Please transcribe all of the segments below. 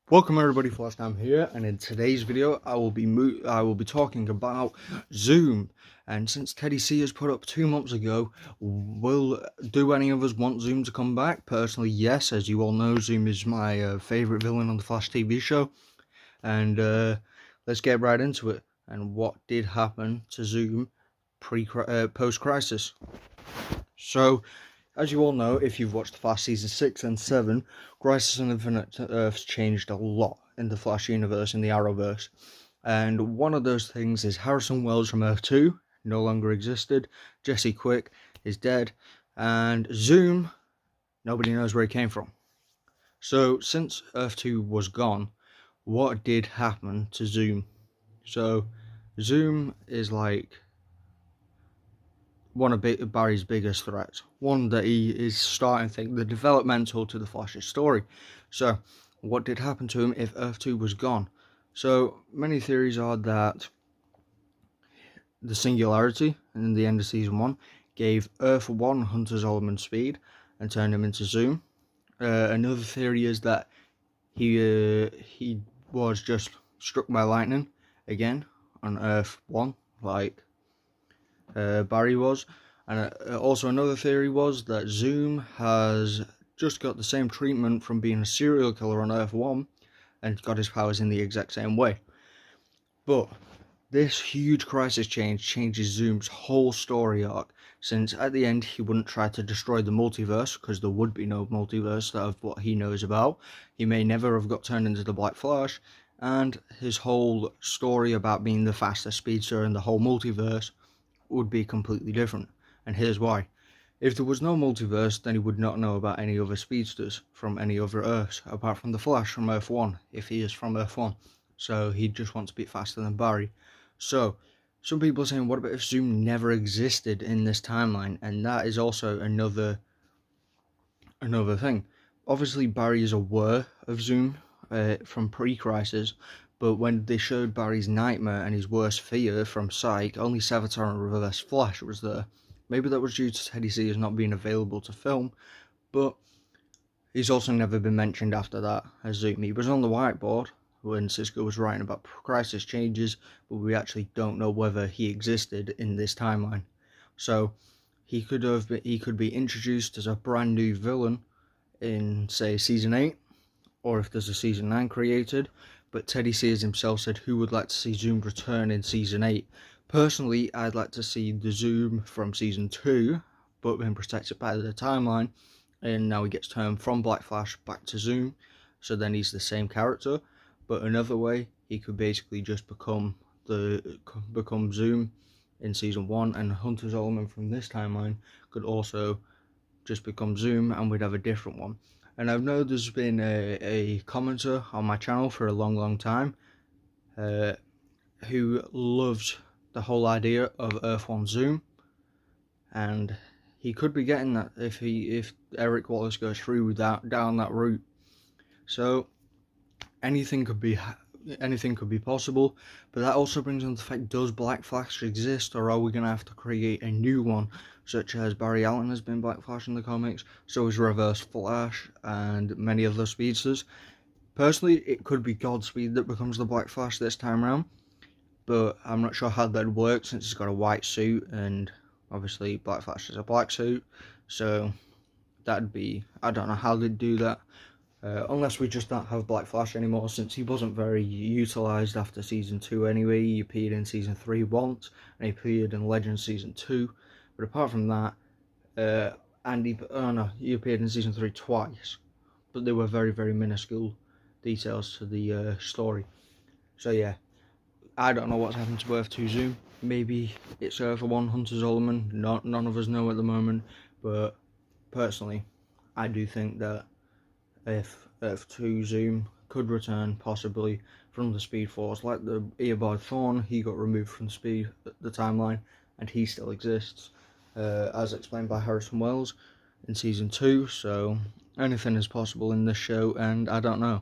Welcome everybody, Flashcam here, and in today's video I will be talking about Zoom. And since Teddy C has put up 2 months ago, do any of us want Zoom to come back? Personally, yes. As you all know, Zoom is my favourite villain on the Flash TV show. And let's get right into it. And what did happen to Zoom post-crisis? So, as you all know, if you've watched the Flash Season 6 and 7, Crisis on Infinite Earths changed a lot in the Flash universe, in the Arrowverse. And one of those things is Harrison Wells from Earth 2 no longer existed, Jesse Quick is dead, and Zoom, nobody knows where he came from. So, since Earth 2 was gone, what did happen to Zoom? So, Zoom is like one of Barry's biggest threats. One that he is starting to think the developmental to the Flash's story. So, what did happen to him if Earth 2 was gone? So, many theories are that the singularity in the end of Season 1 gave Earth 1 Hunter Zolomon speed and turned him into Zoom. Another theory is that he was just struck by lightning again on Earth 1, like Barry was. And also another theory was that Zoom has just got the same treatment from being a serial killer on Earth 1 and got his powers in the exact same way. But this huge crisis changes Zoom's whole story arc, since at the end he wouldn't try to destroy the multiverse, because there would be no multiverse of what he knows about. He may never have got turned into the Black Flash, and his whole story about being the fastest speedster in the whole multiverse would be completely different. And here's why. If there was no multiverse, then he would not know about any other speedsters from any other Earths, apart from the Flash from Earth 1, if he is from Earth 1. So he'd just want to be faster than Barry. So, some people are saying, what about if Zoom never existed in this timeline? And that is also another thing. Obviously, Barry is aware of Zoom from pre-crisis, but when they showed Barry's nightmare and his worst fear from Psych, only Savitar and Reverse Flash was there. Maybe that was due to Teddy C as not being available to film, but he's also never been mentioned after that as Zoom. He was on the whiteboard when Cisco was writing about crisis changes, but we actually don't know whether he existed in this timeline. So he could be introduced as a brand new villain in, say, Season 8, or if there's a Season 9 created. But Teddy Sears himself said who would like to see Zoom return in Season 8. Personally, I'd like to see the Zoom from Season 2, but been protected by the timeline, and now he gets turned from Black Flash back to Zoom, so then he's the same character. But another way, he could basically just become Zoom in Season 1, and Hunter Zolomon from this timeline could also just become Zoom, and we'd have a different one. And I know there's been a commenter on my channel for a long time who loves the whole idea of Earth 1 Zoom, and he could be getting that if Eric Wallace goes through with down that route. So anything could be possible, but that also brings on the fact, does Black Flash exist, or are we going to have to create a new one, such as Barry Allen has been Black Flash in the comics, so is Reverse Flash, and many other speedsters. Personally, it could be Godspeed that becomes the Black Flash this time around, but I'm not sure how that would work, since he's got a white suit, and obviously Black Flash is a black suit, so that'd be, I don't know how they'd do that. Unless we just don't have Black Flash anymore, since he wasn't very utilised after Season 2 anyway. He appeared in Season 3 once, and he appeared in Legends Season 2. But apart from that, he appeared in Season 3 twice. But they were very minuscule details to the story. So yeah, I don't know what's happened to Earth 2 Zoom. Maybe it's Earth 1 Hunter Zolomon. None of us know at the moment. But personally, I do think that if Earth 2 Zoom could return, possibly from the Speed Force, like the Eobard Thawne, he got removed from the timeline, and he still exists, as explained by Harrison Wells in Season 2, so anything is possible in this show, and I don't know.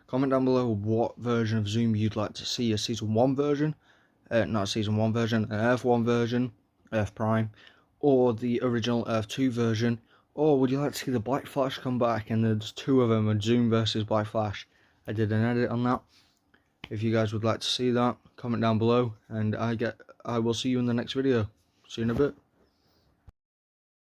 Comment down below what version of Zoom you'd like to see, a Season 1 version, not a Season 1 version, an Earth 1 version, Earth Prime, or the original Earth 2 version. Or would you like to see the Black Flash come back and there's two of them, a Zoom versus Black Flash? I did an edit on that. If you guys would like to see that, comment down below, and I will see you in the next video. See you in a bit.